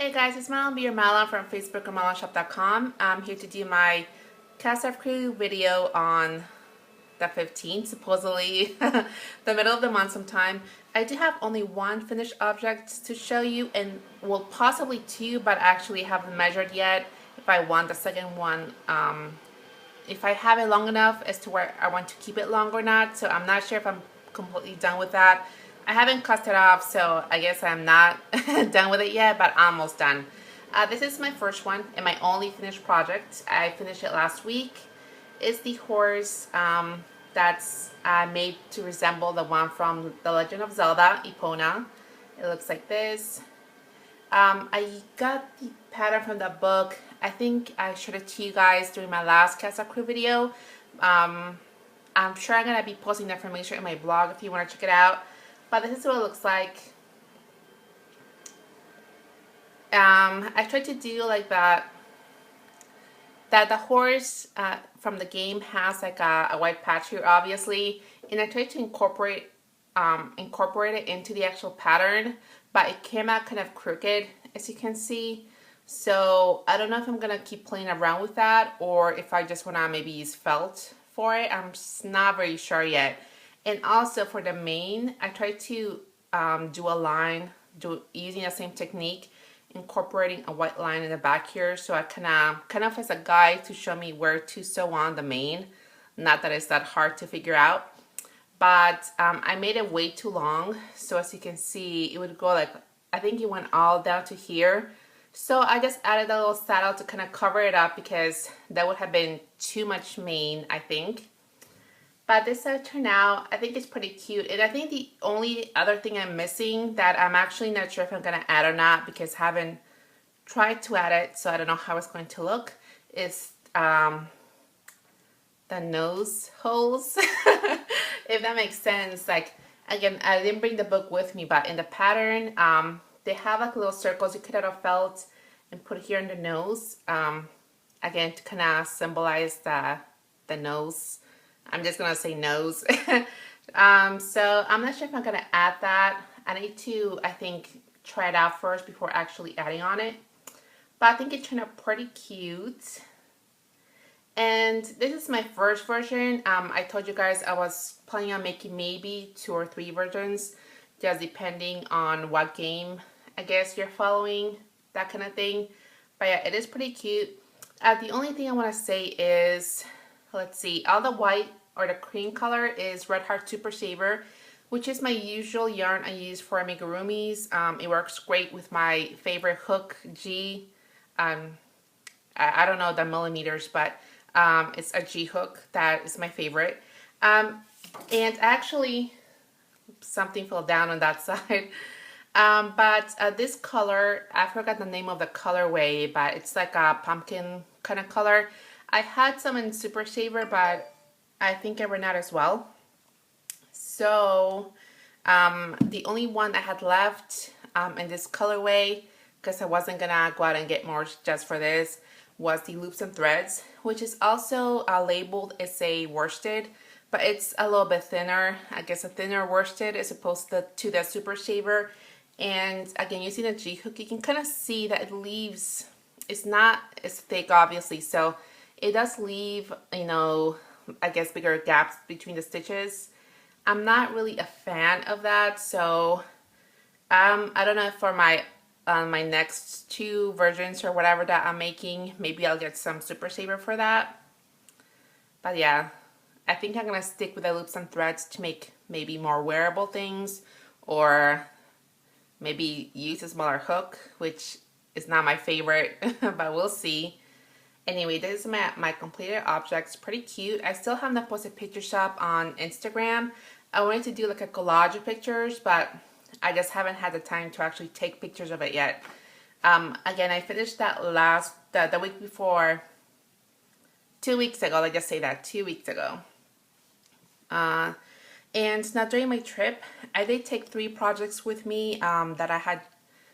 Hey guys, it's Malonb, your Malonb from Facebook or malonshop.com. I'm here to do my cast of crew video on the 15th, supposedly the middle of the month sometime. I do have only one finished object to show you, and well, possibly two, but I actually haven't measured yet if I want the second one, if I have it long enough as to where I want to keep it long or not. So I'm not sure if I'm completely done with that. I haven't cut it off, so I guess I'm not done with it yet, but almost done. This is my first one and my only finished project. I finished it last week. It's the horse that's made to resemble the one from The Legend of Zelda, Epona. It looks like this. I got the pattern from the book. I think I showed it to you guys during my last cast of crew video. I'm sure I'm going to be posting the information in my blog if you want to check it out. But this is what it looks like. I tried to do like that the horse from the game has like a white patch here, obviously, and I tried to incorporate it into the actual pattern, but it came out kind of crooked, as you can see. So I don't know if I'm gonna keep playing around with that or if I just wanna maybe use felt for it. I'm just not very sure yet. And also for the mane, I tried to do a line, using the same technique, incorporating a white line in the back here, so I kind of as a guide to show me where to sew on the mane. Not that it's that hard to figure out, but I made it way too long, so as you can see, it would go like, I think it went all down to here. So I just added a little saddle to kind of cover it up because that would have been too much mane, I think. But this turned out, I think it's pretty cute. And I think the only other thing I'm missing that I'm actually not sure if I'm going to add or not, because I haven't tried to add it, so I don't know how it's going to look, is the nose holes. If that makes sense. Like, again, I didn't bring the book with me, but in the pattern, they have like little circles you could add a felt and put here in the nose. Again, to kind of symbolize the nose. I'm just gonna say nose. So I'm not sure if I'm gonna add that. I need to, I think, try it out first before actually adding on it. But I think it turned out pretty cute. And this is my first version. I told you guys I was planning on making maybe 2 or 3 versions, just depending on what game I guess you're following, that kind of thing. But yeah, it is pretty cute. The only thing I want to say is, let's see, all the white or the cream color is Red Heart Super Saver, which is my usual yarn I use for amigurumis. It works great with my favorite hook, G. I don't know the millimeters, but it's a G hook that is my favorite. And actually, something fell down on that side. But this color, I forgot the name of the colorway, but it's like a pumpkin kind of color. I had some in Super Saver, but I think I ran out as well. So the only one I had left in this colorway, because I wasn't gonna go out and get more just for this, was the Loops and Threads, which is also labeled as a worsted, but it's a little bit thinner. I guess a thinner worsted as opposed to the Super Saver. And again, using the G hook, you can kind of see that it leaves, it's not as thick, obviously, so it does leave, you know, I guess bigger gaps between the stitches. I'm not really a fan of that, so I don't know if for my my next 2 versions or whatever that I'm making, maybe I'll get some Super Saver for that. But yeah, I think I'm gonna stick with the Loops and Threads to make maybe more wearable things, or maybe use a smaller hook, which is not my favorite, but we'll see. Anyway, this is my completed objects. Pretty cute. I still have not posted pictures up on Instagram. I wanted to do like a collage of pictures, but I just haven't had the time to actually take pictures of it yet. Again, I finished that the week before, 2 weeks ago. Let's just say that, 2 weeks ago. And now during my trip, I did take 3 projects with me that I had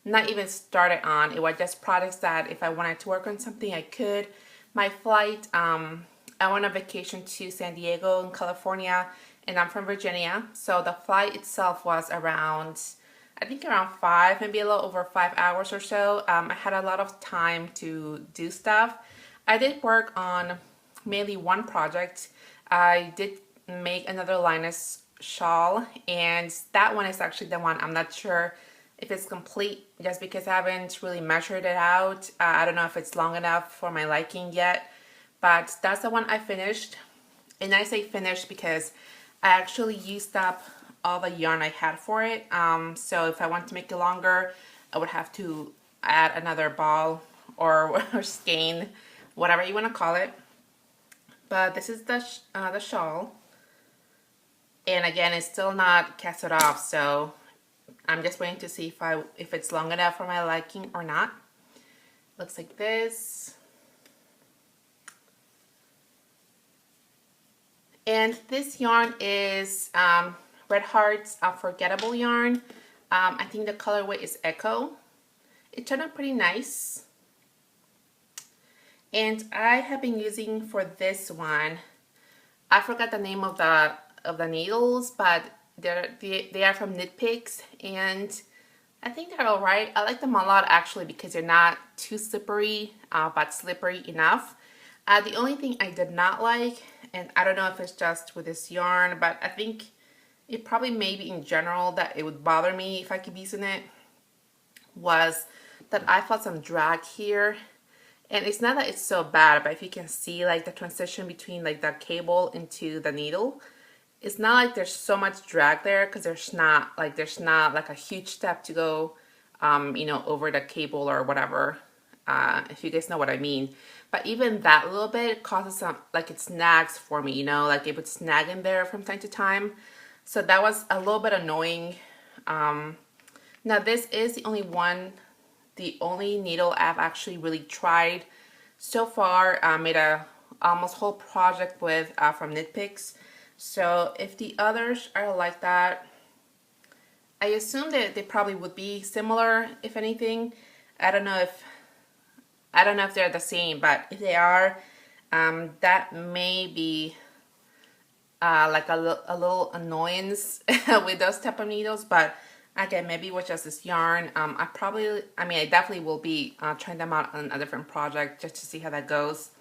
not even started on. It was just projects that if I wanted to work on something, I could. My flight, I went on vacation to San Diego in California, and I'm from Virginia. So the flight itself was around, I think around 5, maybe a little over 5 hours or so. I had a lot of time to do stuff. I did work on mainly one project. I did make another Linus shawl, and that one is actually the one I'm not sure if it's complete just because I haven't really measured it out. I don't know if it's long enough for my liking yet, but that's the one I finished. And I say finished because I actually used up all the yarn I had for it. So if I want to make it longer, I would have to add another ball or skein, whatever you want to call it. But this is the shawl. And again, it's still not casted off, so I'm just waiting to see if it's long enough for my liking or not. Looks like this. And this yarn is Red Heart's Unforgettable yarn. I think the colorway is Echo. It turned out pretty nice. And I have been using for this one, I forgot the name of the needles, but they are from Knit Picks, and I think they're alright. I like them a lot actually because they're not too slippery, but slippery enough. The only thing I did not like, and I don't know if it's just with this yarn, but I think it probably maybe in general that it would bother me if I keep using it, was that I felt some drag here. And it's not that it's so bad, but if you can see like the transition between like the cable into the needle, it's not like there's so much drag there because there's not like a huge step to go, you know, over the cable or whatever, if you guys know what I mean. But even that little bit causes some, like it snags for me, you know, like it would snag in there from time to time. So that was a little bit annoying. Now this is the only needle I've actually really tried so far. Made a almost whole project with from Knit Picks. So if the others are like that, I assume that they probably would be similar, if anything. I don't know if they're the same, but if they are, that may be like a little annoyance with those type of needles. But again, maybe with just this yarn, I definitely will be trying them out on a different project just to see how that goes.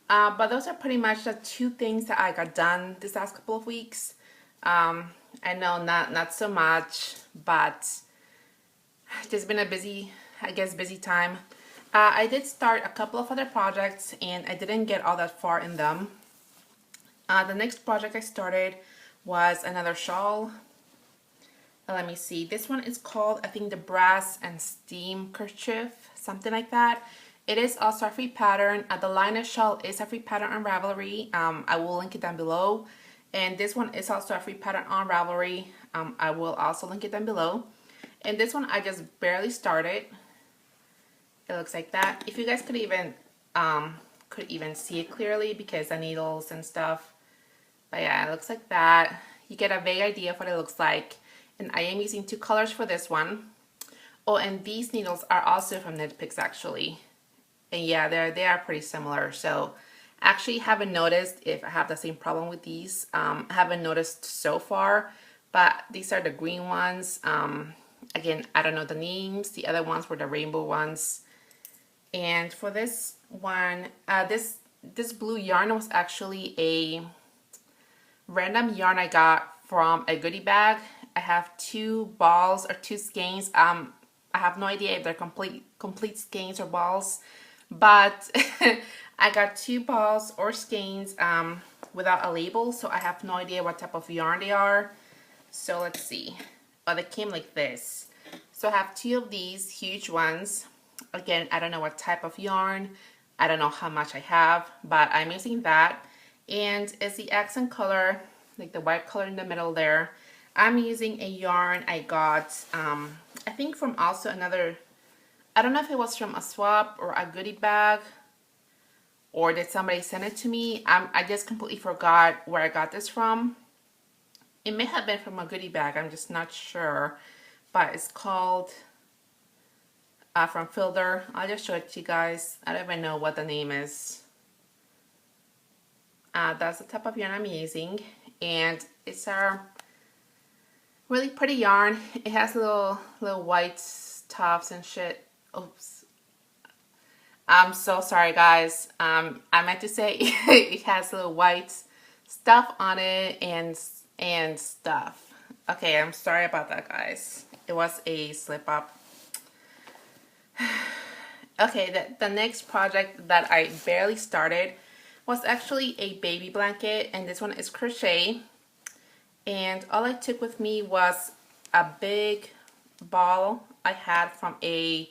But those are pretty much the two things that I got done this last couple of weeks. I know not so much, but just been a busy time. I did start a couple of other projects and I didn't get all that far in them. The next project I started was another shawl. Let me see. This one is called, I think, the Brass and Steam Kerchief, something like that. It is also a free pattern. The Linus shawl is a free pattern on Ravelry. I will link it down below. And this one is also a free pattern on Ravelry. I will also link it down below. And this one I just barely started. It looks like that. If you guys could even see it clearly because the needles and stuff. But yeah, it looks like that. You get a vague idea of what it looks like. And I am using 2 colors for this one. Oh, and these needles are also from Knit Picks actually. And yeah, they are pretty similar. So I actually haven't noticed if I have the same problem with these. I haven't noticed so far, but these are the green ones. Again, I don't know the names. The other ones were the rainbow ones. And for this one, this blue yarn was actually a random yarn I got from a goodie bag. I have 2 balls or 2 skeins. I have no idea if they're complete skeins or balls, but I got 2 balls or skeins without a label, so I have no idea what type of yarn they are. So let's see. Oh, they came like this. So I have 2 of these huge ones. Again, I don't know what type of yarn. I don't know how much I have, but I'm using that. And it's the accent color, like the white color in the middle there. I'm using a yarn I got, I think from also another, I don't know if it was from a swap or a goodie bag, or did somebody send it to me. I just completely forgot where I got this from. It may have been from a goodie bag, I'm just not sure. But it's called, from Filter. I'll just show it to you guys. I don't even know what the name is. That's the type of yarn I'm using. And it's our Really pretty yarn. It has little white tufts and shit. Oops. I'm so sorry, guys. I meant to say it has little white stuff on it and stuff. Okay, I'm sorry about that, guys. It was a slip up. Okay, the next project that I barely started was actually a baby blanket, and this one is crochet. And all I took with me was a big ball I had from a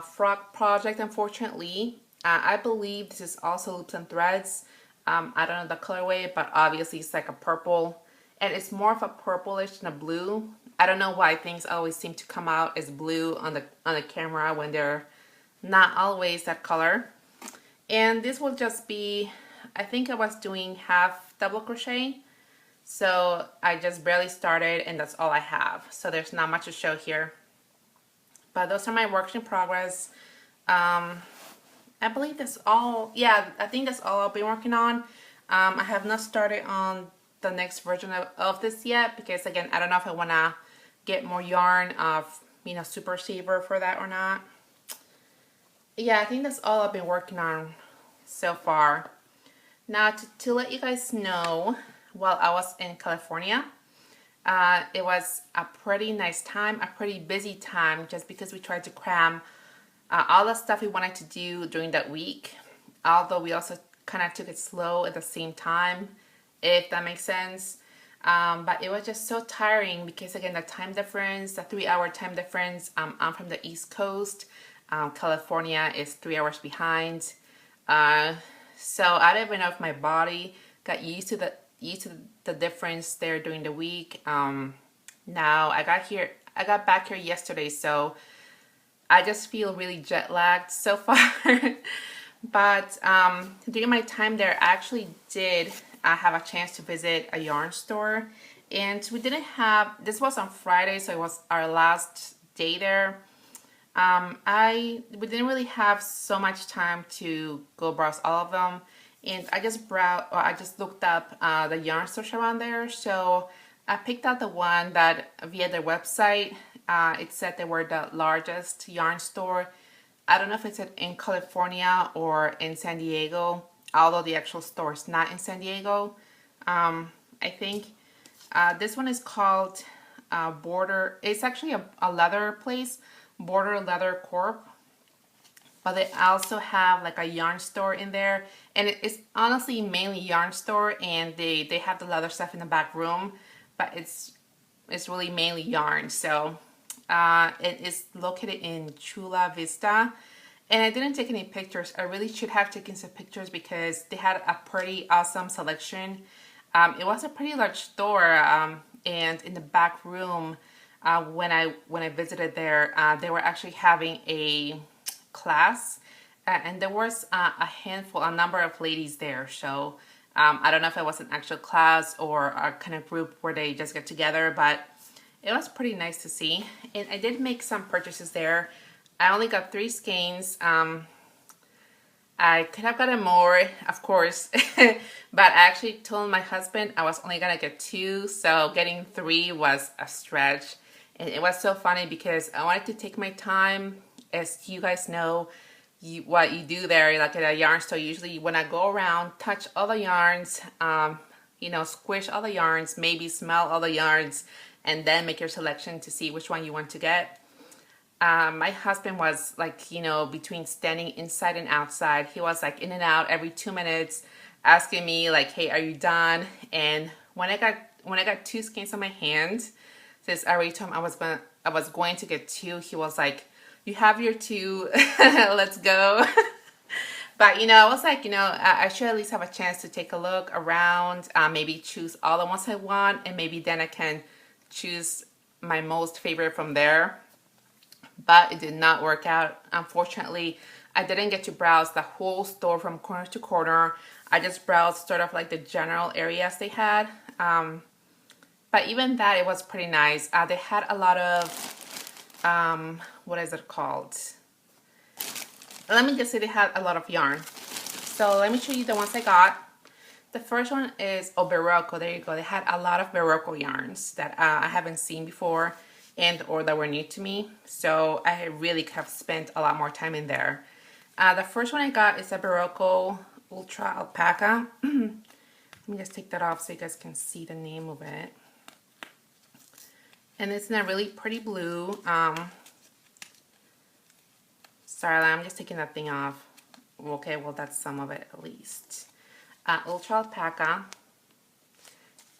frock project, unfortunately. I believe this is also loops and threads. I don't know the colorway, but obviously it's like a purple. And it's more of a purplish than a blue. I don't know why things always seem to come out as blue on the camera when they're not always that color. And this will just be, I think I was doing half double crochet. So I just barely started and that's all I have. So there's not much to show here. But those are my works in progress. I believe that's all. Yeah, I think that's all I'll be working on. I have not started on the next version of this yet because, again, I don't know if I want to get more yarn of, Super Saver for that or not. Yeah, I think that's all I've been working on so far. Now, to let you guys know, while I was in California, it was a pretty nice time, a pretty busy time, just because we tried to cram all the stuff we wanted to do during that week, although we also kind of took it slow at the same time, if that makes sense. But it was just so tiring because, again, the time difference, the 3-hour time difference. I'm from the East Coast. California is 3 hours behind. So I don't even know if my body got used to the difference there during the week. Now I got back here yesterday, so I just feel really jet lagged so far. But during my time there, I actually did have a chance to visit a yarn store, and we didn't have, this was on Friday, so it was our last day there. We didn't really have so much time to go browse all of them, and I just looked up the yarn stores around there. So I picked out the one that via their website, it said they were the largest yarn store. I don't know if it's in California or in San Diego, although the actual store is not in San Diego. I think this one is called Border. It's actually a leather place, Border Leather Corp. But they also have like a yarn store in there, and it's honestly mainly yarn store, and they have the leather stuff in the back room, but it's really mainly yarn. So it is located in Chula Vista, and I didn't take any pictures. I really should have taken some pictures because they had a pretty awesome selection. It was a pretty large store, and in the back room, when I visited there, they were actually having a class, and there was a number of ladies there. So I don't know if it was an actual class or a kind of group where they just get together, but it was pretty nice to see. And I did make some purchases there. I only got 3 skeins. I could have gotten more, of course, but I actually told my husband I was only gonna get 2, so getting 3 was a stretch. And it was so funny because I wanted to take my time. As you guys know, what you do there, like at a yarn store, usually when I go around, touch all the yarns, squish all the yarns, maybe smell all the yarns, and then make your selection to see which one you want to get. My husband was like, between standing inside and outside. He was like in and out every 2 minutes, asking me like, "Hey, are you done?" And when I got 2 skeins on my hand, since I already told him I was going to get 2, he was like, "You have your 2, let's go." But I was like, I should at least have a chance to take a look around, maybe choose all the ones I want, and maybe then I can choose my most favorite from there. But it did not work out. Unfortunately, I didn't get to browse the whole store from corner to corner. I just browsed sort of like the general areas they had. But even that, it was pretty nice. They had a lot of, what is it called? Let me just say they had a lot of yarn. So let me show you the ones I got. The first one is Barocco. There you go. They had a lot of Barocco yarns that I haven't seen before and or that were new to me. So I really have spent a lot more time in there. The first one I got is a Barocco Ultra Alpaca. Let me just take that off so you guys can see the name of it. And it's in a really pretty blue. Sorry, I'm just taking that thing off. Okay, well that's some of it at least. Ultra Alpaca.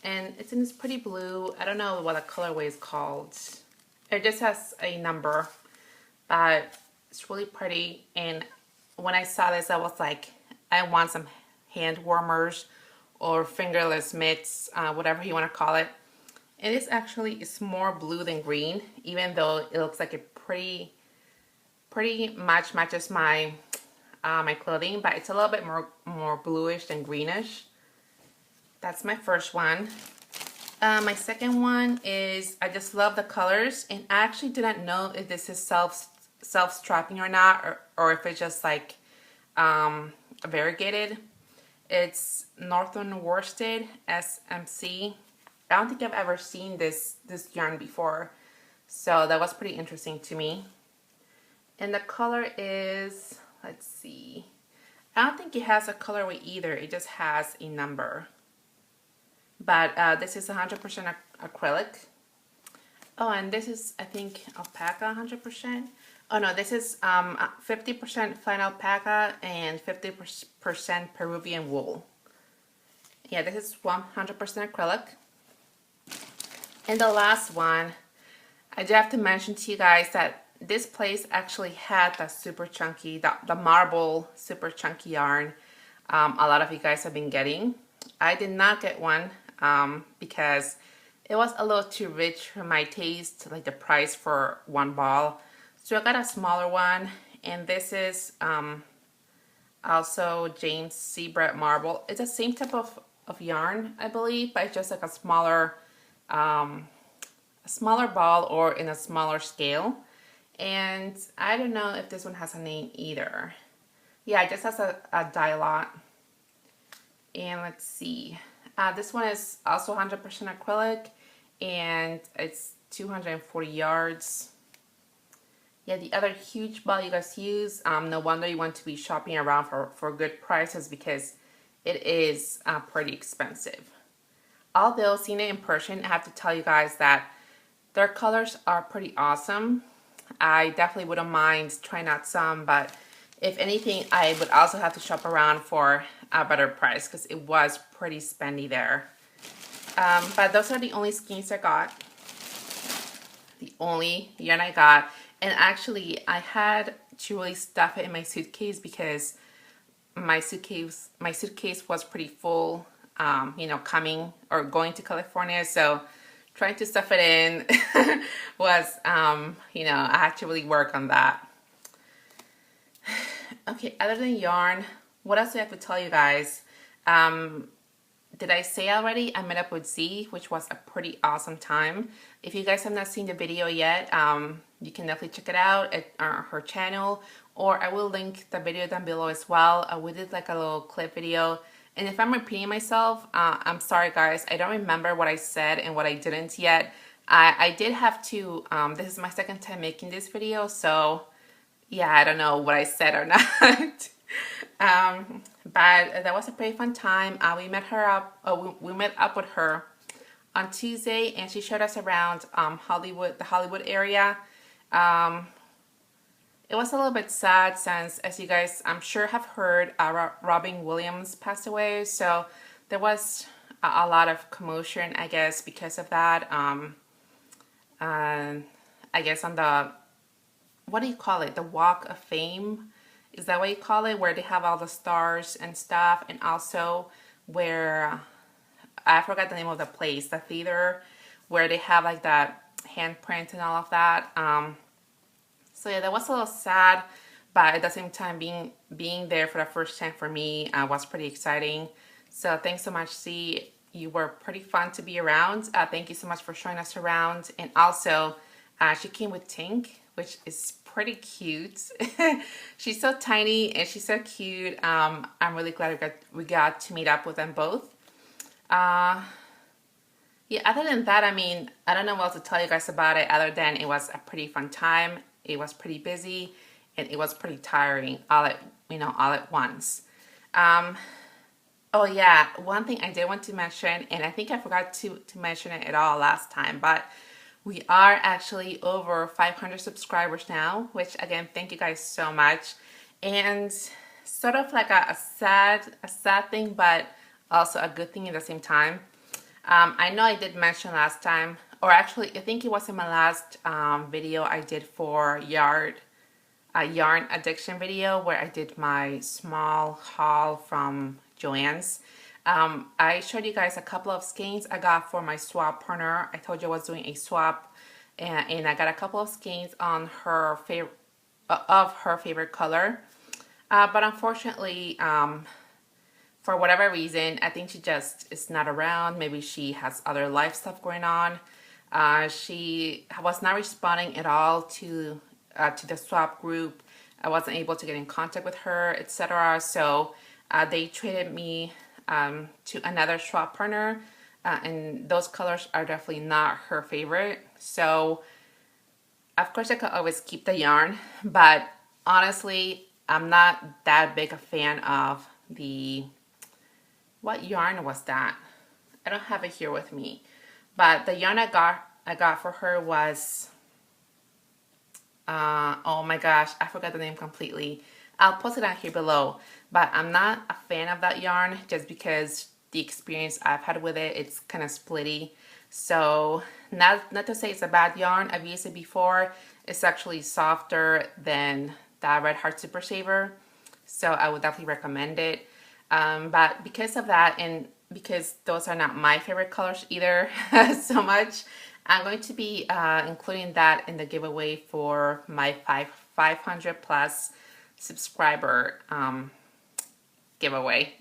And it's in this pretty blue. I don't know what the colorway is called. It just has a number, but it's really pretty. And when I saw this, I was like, I want some hand warmers or fingerless mitts, whatever you want to call it. And this actually is more blue than green, even though it looks like it pretty much matches my my clothing, but it's a little bit more bluish than greenish. That's my first one. My second one is, I just love the colors, and I actually didn't know if this is self-strapping or not, or if it's just like variegated. It's Northern Worsted SMC. I don't think I've ever seen this yarn before, so that was pretty interesting to me. And the color is, let's see, I don't think it has a colorway either, it just has a number. But this is 100% acrylic. Oh, and this is, I think, alpaca 100%. Oh no, this is 50% fine alpaca and 50% Peruvian wool. Yeah, this is 100% acrylic. And the last one, I do have to mention to you guys that this place actually had the super chunky, the marble super chunky yarn a lot of you guys have been getting. I did not get one because it was a little too rich for my taste, like the price for one ball. So I got a smaller one, and this is also James Seabread Marble. It's the same type of yarn, I believe, but it's just like a smaller ball or in a smaller scale. And I don't know if this one has a name either. Yeah, it just has a dye lot. And let's see. This one is also 100% acrylic, and it's 240 yards. Yeah, the other huge ball you guys use, no wonder you want to be shopping around for good prices, because it is pretty expensive. Although seeing it in person, I have to tell you guys that their colors are pretty awesome. I definitely wouldn't mind trying out some, but if anything, I would also have to shop around for a better price, because it was pretty spendy there. But those are the only skeins I got. The only yarn I got. And actually, I had to really stuff it in my suitcase, because my suitcase was pretty full, you know, coming or going to California. So trying to stuff it in was, you know, I had to really work on that. Okay, other than yarn, what else do I have to tell you guys? Did I say already? I met up with Z, which was a pretty awesome time. If you guys have not seen the video yet, you can definitely check it out at her channel, or I will link the video down below as well. We did like a little clip video. And if I'm repeating myself, I'm sorry guys, I don't remember what I said and what I didn't yet. I did have to, this is my second time making this video, so yeah, I don't know what I said or not. But that was a pretty fun time. We met up with her on Tuesday, and she showed us around the Hollywood area. It was a little bit sad since, as you guys I'm sure have heard, Robin Williams passed away. So there was a lot of commotion, I guess, because of that. I guess on the, what do you call it? The Walk of Fame? Is that what you call it? Where they have all the stars and stuff, and also where, I forgot the name of the place, the theater, where they have like that handprint and all of that. So yeah, that was a little sad, but at the same time, being there for the first time for me was pretty exciting. So thanks so much, C. You were pretty fun to be around. Thank you so much for showing us around. And also, she came with Tink, which is pretty cute. She's so tiny and she's so cute. I'm really glad we got to meet up with them both. Yeah, other than that, I mean, I don't know what to tell you guys about it other than it was a pretty fun time. It was pretty busy and it was pretty tiring all at once. Oh yeah, one thing I did want to mention, and I think I forgot to mention it at all last time, but we are actually over 500 subscribers now, which again, thank you guys so much. And sort of like a sad thing, but also a good thing at the same time. I know I did mention last time, or actually I think it was in my last video I did for yarn addiction video where I did my small haul from Joann's. I showed you guys a couple of skeins I got for my swap partner. I told you I was doing a swap, and I got a couple of skeins on her favorite color. But unfortunately, for whatever reason, I think she just is not around. Maybe she has other life stuff going on. She was not responding at all to the swap group. I wasn't able to get in contact with her, etc. So they traded me to another swap partner, and those colors are definitely not her favorite. So of course I could always keep the yarn, but honestly, I'm not that big a fan of what yarn was that? I don't have it here with me, but the yarn I got for her was oh my gosh, I forgot the name completely. I'll post it down here below, but I'm not a fan of that yarn just because the experience I've had with it, it's kind of splitty. So not to say it's a bad yarn. I've used it before. It's actually softer than the Red Heart Super Saver, so I would definitely recommend it. But because of that, and because those are not my favorite colors either so much, I'm going to be including that in the giveaway for my 500 plus subscriber giveaway.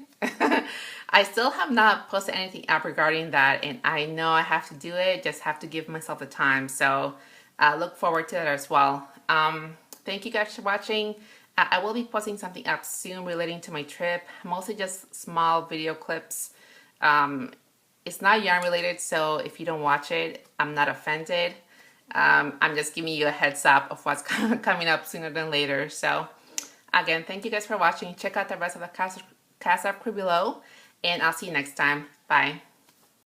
I still have not posted anything up regarding that, and I know I have to do it, just have to give myself the time. So I look forward to that as well. Thank you guys for watching. I will be posting something up soon relating to my trip, mostly just small video clips. It's not yarn related, so if you don't watch it, I'm not offended. I'm just giving you a heads up of what's coming up sooner than later. So again, thank you guys for watching. Check out the rest of the cast crew below, and I'll see you next time. Bye.